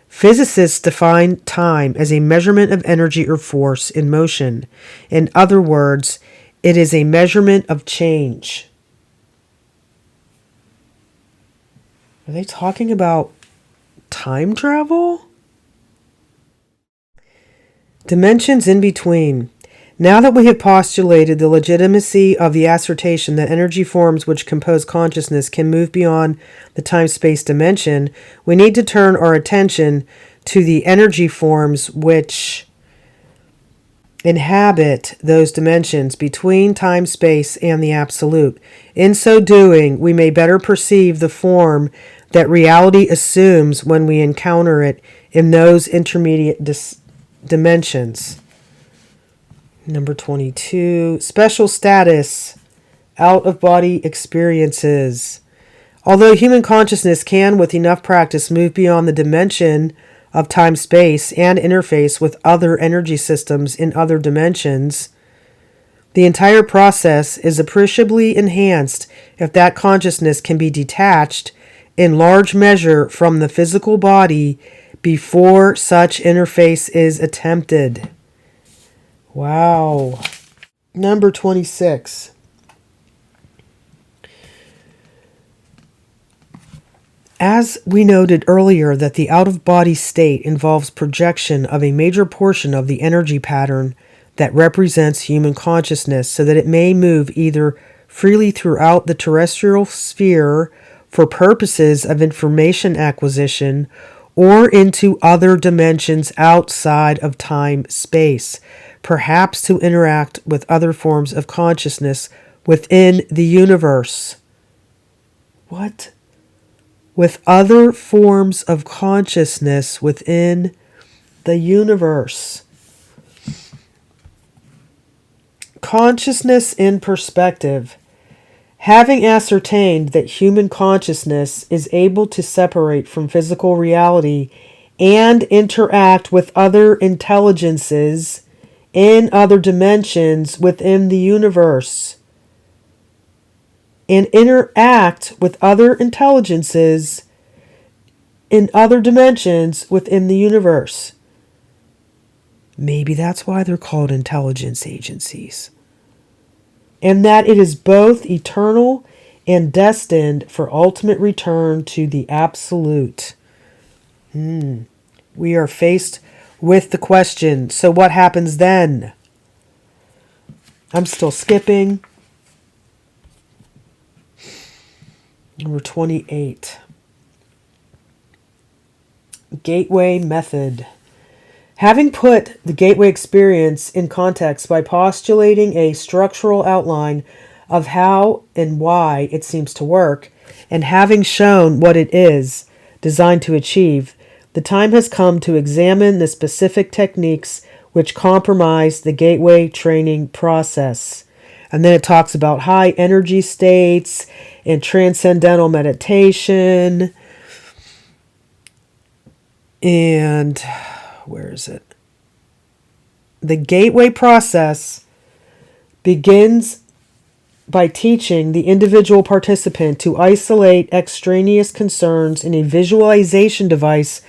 Physicists define time as a measurement of energy or force in motion. In other words, it is a measurement of change. Are they talking about time travel? Dimensions in between. Now that we have postulated the legitimacy of the assertion that energy forms which compose consciousness can move beyond the time-space dimension, we need to turn our attention to the energy forms which inhabit those dimensions between time, space, and the absolute. In so doing, we may better perceive the form that reality assumes when we encounter it in those intermediate dimensions. Number 22, special status, out-of-body experiences. Although human consciousness can, with enough practice, move beyond the dimension of time-space and interface with other energy systems in other dimensions, the entire process is appreciably enhanced if that consciousness can be detached in large measure from the physical body before such interface is attempted. Wow. Number 26. As we noted earlier that the out-of-body state involves projection of a major portion of the energy pattern that represents human consciousness so that it may move either freely throughout the terrestrial sphere for purposes of information acquisition or into other dimensions outside of time-space, perhaps to interact with other forms of consciousness within the universe. What? with other forms of consciousness within the universe. Consciousness in perspective. Having ascertained that human consciousness is able to separate from physical reality and interact with other intelligences in other dimensions within the universe, and interact with other intelligences in other dimensions within the universe. Maybe that's why they're called intelligence agencies. And that it is both eternal and destined for ultimate return to the absolute. We are faced with the question, so what happens then? I'm still skipping. Number 28. Gateway method. Having put the gateway experience in context by postulating a structural outline of how and why it seems to work, and having shown what it is designed to achieve, the time has come to examine the specific techniques which compromise the gateway training process. And then it talks about high energy states and transcendental meditation. And where is it? The gateway process begins by teaching the individual participant to isolate extraneous concerns in a visualization device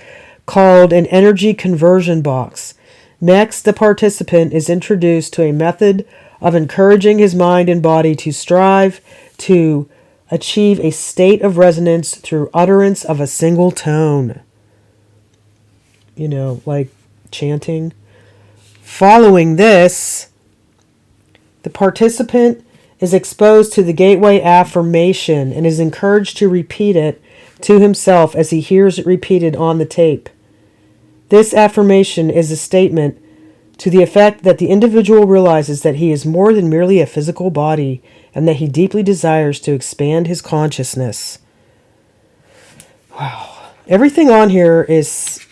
called an energy conversion box. Next, the participant is introduced to a method of encouraging his mind and body to strive to achieve a state of resonance through utterance of a single tone. Like chanting. Following this, the participant is exposed to the gateway affirmation and is encouraged to repeat it to himself as he hears it repeated on the tape. This affirmation is a statement to the effect that the individual realizes that he is more than merely a physical body and that he deeply desires to expand his consciousness. Wow. Everything on here is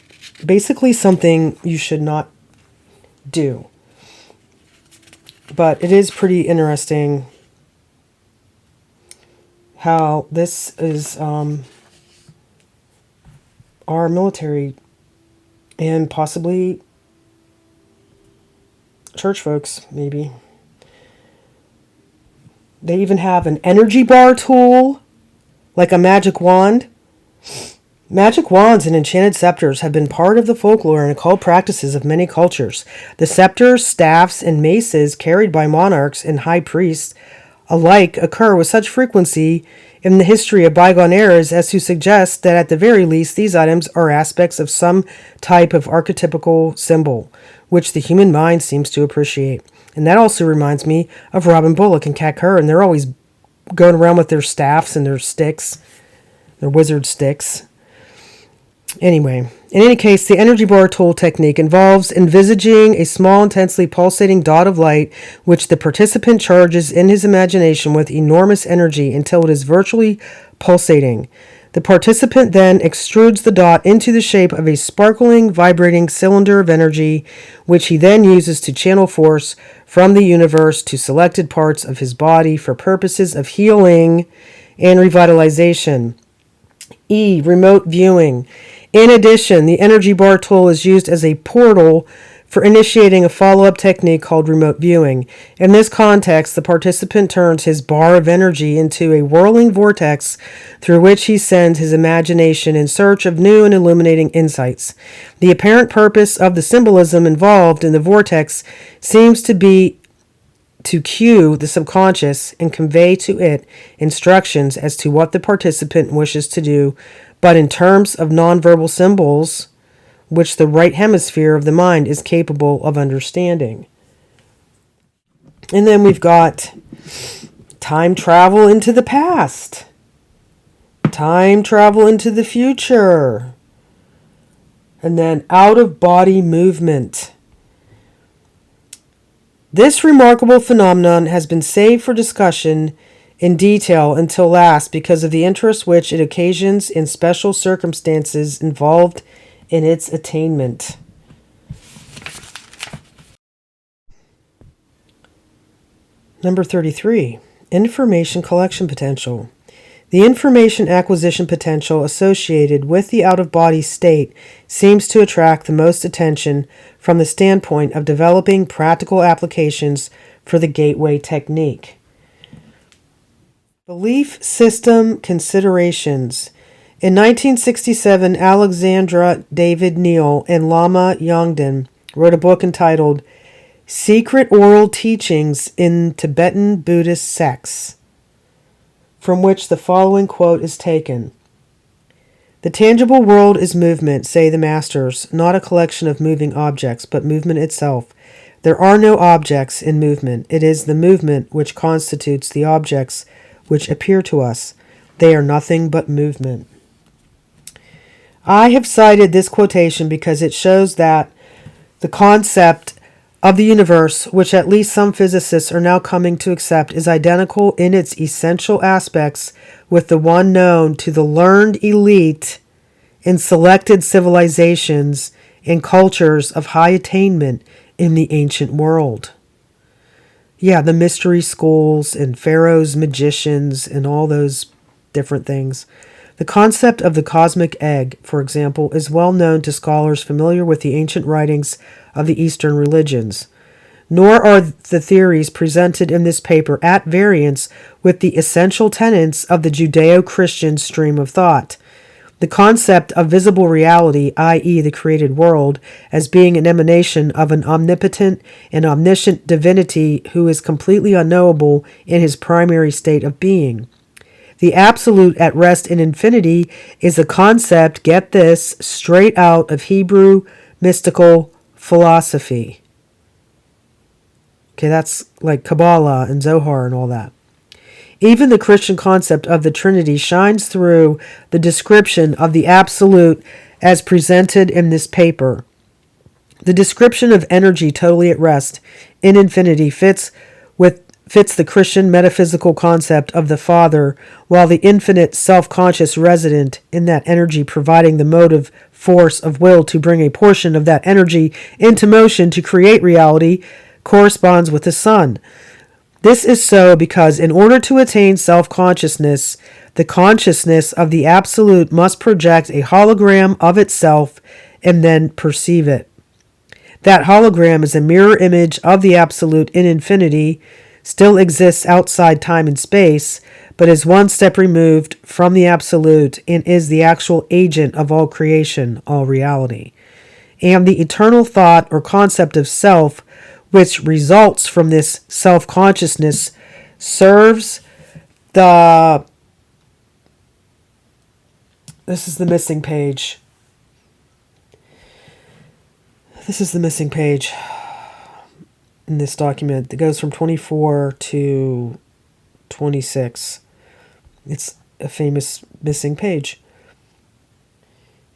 basically something you should not do. But it is pretty interesting how this is our military and possibly church folks, maybe. They even have an energy bar tool, like a magic wand. Magic wands and enchanted scepters have been part of the folklore and occult practices of many cultures. The scepters, staffs, and maces carried by monarchs and high priests alike occur with such frequency in the history of bygone eras as to suggest that at the very least these items are aspects of some type of archetypical symbol, which the human mind seems to appreciate. And that also reminds me of Robin Bullock and Kat Kerr, and they're always going around with their staffs and their sticks, their wizard sticks. Anyway, in any case, the energy bar tool technique involves envisaging a small, intensely pulsating dot of light which the participant charges in his imagination with enormous energy until it is virtually pulsating. The participant then extrudes the dot into the shape of a sparkling, vibrating cylinder of energy, which he then uses to channel force from the universe to selected parts of his body for purposes of healing and revitalization. E. Remote viewing. In addition, the energy bar tool is used as a portal for initiating a follow-up technique called remote viewing. In this context, the participant turns his bar of energy into a whirling vortex through which he sends his imagination in search of new and illuminating insights. The apparent purpose of the symbolism involved in the vortex seems to be to cue the subconscious and convey to it instructions as to what the participant wishes to do, but in terms of nonverbal symbols, which the right hemisphere of the mind is capable of understanding. And then we've got time travel into the past, time travel into the future, and then out-of-body movement. This remarkable phenomenon has been saved for discussion in detail until last because of the interest which it occasions in special circumstances involved in its attainment. Number 33, information collection potential. The information acquisition potential associated with the out-of-body state seems to attract the most attention from the standpoint of developing practical applications for the gateway technique. Belief system considerations. In 1967, Alexandra David Neal and Lama Yongden wrote a book entitled Secret Oral Teachings in Tibetan Buddhist Sects, from which the following quote is taken. The tangible world is movement, say the masters, not a collection of moving objects, but movement itself. There are no objects in movement. It is the movement which constitutes the objects which appear to us. They are nothing but movement. I have cited this quotation because it shows that the concept of the universe, which at least some physicists are now coming to accept, is identical in its essential aspects with the one known to the learned elite in selected civilizations and cultures of high attainment in the ancient world. Yeah, the mystery schools and Pharaoh's magicians and all those different things. The concept of the cosmic egg, for example, is well known to scholars familiar with the ancient writings of the Eastern religions. Nor are the theories presented in this paper at variance with the essential tenets of the Judeo-Christian stream of thought. The concept of visible reality, i.e. the created world, as being an emanation of an omnipotent and omniscient divinity who is completely unknowable in his primary state of being. The absolute at rest in infinity is a concept, get this, straight out of Hebrew mystical philosophy. Okay, that's like Kabbalah and Zohar and all that. Even the Christian concept of the Trinity shines through the description of the absolute as presented in this paper. The description of energy totally at rest in infinity fits the Christian metaphysical concept of the Father, while the infinite self-conscious resident in that energy providing the motive force of will to bring a portion of that energy into motion to create reality corresponds with the Son. This is so because in order to attain self-consciousness, the consciousness of the Absolute must project a hologram of itself and then perceive it. That hologram is a mirror image of the Absolute in infinity, still exists outside time and space, but is one step removed from the Absolute and is the actual agent of all creation, all reality. And the eternal thought or concept of self, which results from this self-consciousness, serves the... This is the missing page. This is the missing page in this document that goes from 24 to 26. It's a famous missing page.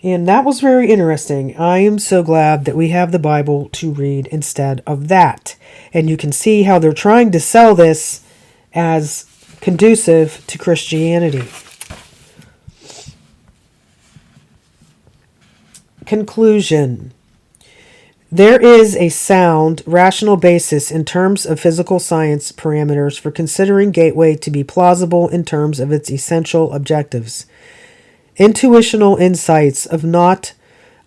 And that was very interesting. I am so glad that we have the Bible to read instead of that. And you can see how they're trying to sell this as conducive to Christianity. Conclusion. There is a sound, rational basis in terms of physical science parameters for considering Gateway to be plausible in terms of its essential objectives. Intuitional insights of not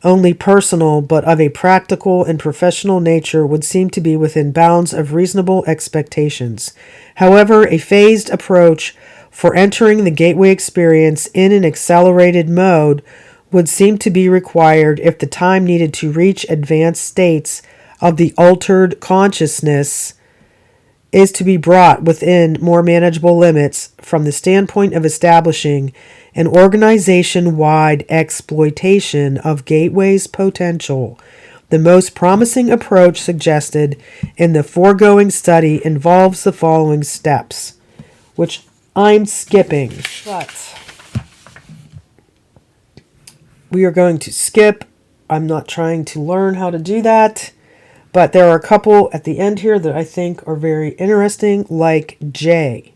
only personal but of a practical and professional nature would seem to be within bounds of reasonable expectations. However, a phased approach for entering the Gateway experience in an accelerated mode would seem to be required if the time needed to reach advanced states of the altered consciousness is to be brought within more manageable limits from the standpoint of establishing an organization-wide exploitation of Gateway's potential. The most promising approach suggested in the foregoing study involves the following steps, which I'm skipping, but we are going to skip. I'm not trying to learn how to do that, but there are a couple at the end here that I think are very interesting, like J.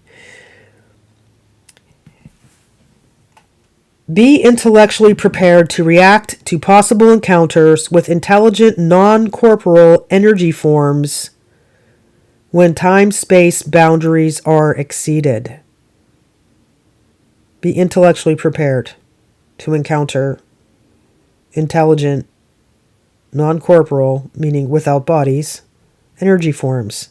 Be intellectually prepared to react to possible encounters with intelligent non-corporeal energy forms when time-space boundaries are exceeded. Be intellectually prepared to encounter intelligent non-corporeal, meaning without bodies, energy forms.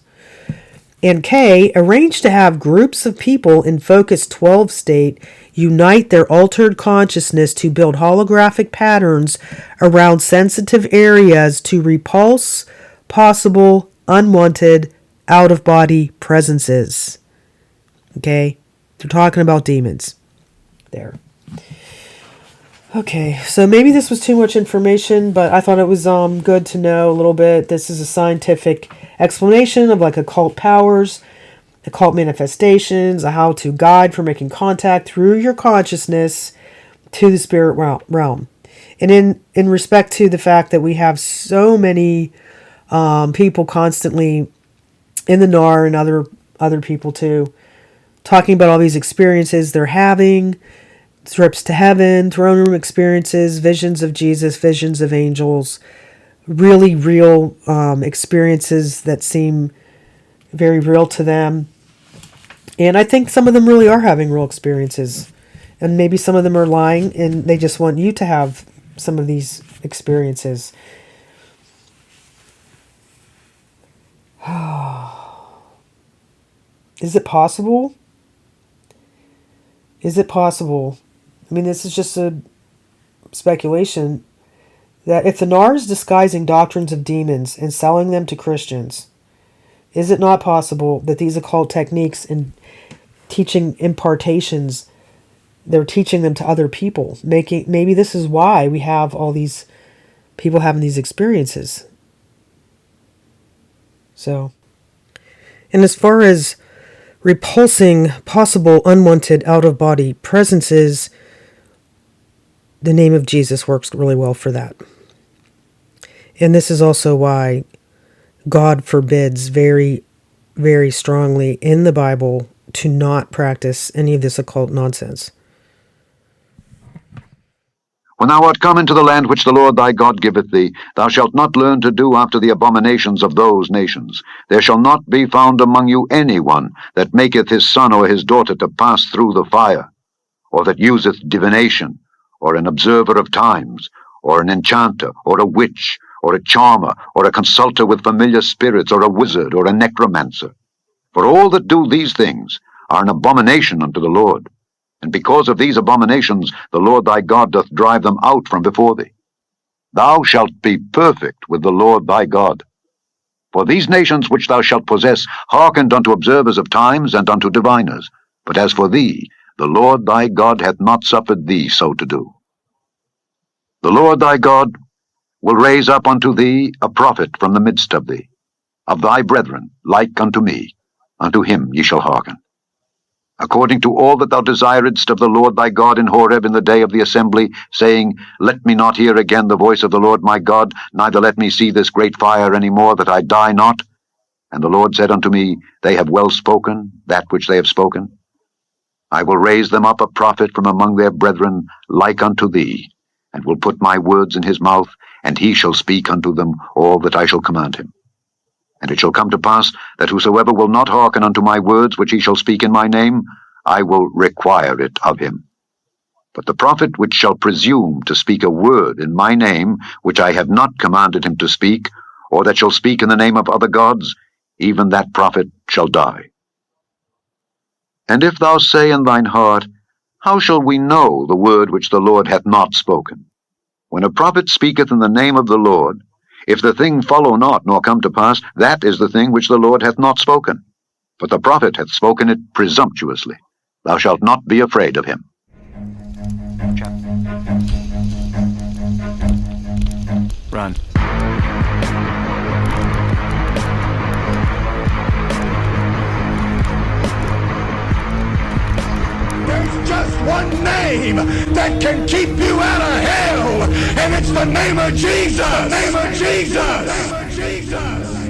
And K, arrange to have groups of people in Focus 12 state unite their altered consciousness to build holographic patterns around sensitive areas to repulse possible unwanted out-of-body presences. Okay? They're talking about demons. There. Okay, so maybe this was too much information, but I thought it was good to know a little bit. This is a scientific explanation of like occult powers, occult manifestations, a how-to guide for making contact through your consciousness to the spirit realm. And in respect to the fact that we have so many people constantly in the NAR and other people too, talking about all these experiences they're having, trips to heaven, throne room experiences, visions of Jesus, visions of angels, really real experiences that seem very real to them. And I think some of them really are having real experiences. And maybe some of them are lying and they just want you to have some of these experiences. Is it possible? Is it possible? I mean, this is just a speculation that if the NAR is disguising doctrines of demons and selling them to Christians, is it not possible that these occult techniques and teaching impartations, they're teaching them to other people? Maybe this is why we have all these people having these experiences. So, and as far as repulsing possible unwanted out-of-body presences, the name of Jesus works really well for that. And this is also why God forbids very, very strongly in the Bible to not practice any of this occult nonsense. When thou art come into the land which the Lord thy God giveth thee, thou shalt not learn to do after the abominations of those nations. There shall not be found among you any one that maketh his son or his daughter to pass through the fire, or that useth divination, or an observer of times, or an enchanter, or a witch, or a charmer, or a consulter with familiar spirits, or a wizard, or a necromancer. For all that do these things are an abomination unto the Lord. And because of these abominations the Lord thy God doth drive them out from before thee. Thou shalt be perfect with the Lord thy God. For these nations which thou shalt possess hearkened unto observers of times and unto diviners. But as for thee, the Lord thy God hath not suffered thee so to do. The Lord thy God will raise up unto thee a prophet from the midst of thee, of thy brethren, like unto me. Unto him ye shall hearken. According to all that thou desiredst of the Lord thy God in Horeb in the day of the assembly, saying, Let me not hear again the voice of the Lord my God, neither let me see this great fire any more, that I die not. And the Lord said unto me, They have well spoken, that which they have spoken. I will raise them up a prophet from among their brethren, like unto thee, and will put my words in his mouth, and he shall speak unto them all that I shall command him. And it shall come to pass, that whosoever will not hearken unto my words which he shall speak in my name, I will require it of him. But the prophet which shall presume to speak a word in my name, which I have not commanded him to speak, or that shall speak in the name of other gods, even that prophet shall die. And if thou say in thine heart, How shall we know the word which the Lord hath not spoken? When a prophet speaketh in the name of the Lord, if the thing follow not, nor come to pass, that is the thing which the Lord hath not spoken. But the prophet hath spoken it presumptuously. Thou shalt not be afraid of him. Run. There's just one name that can keep you out of hell, and it's the name of Jesus. The name of Jesus. The name of Jesus.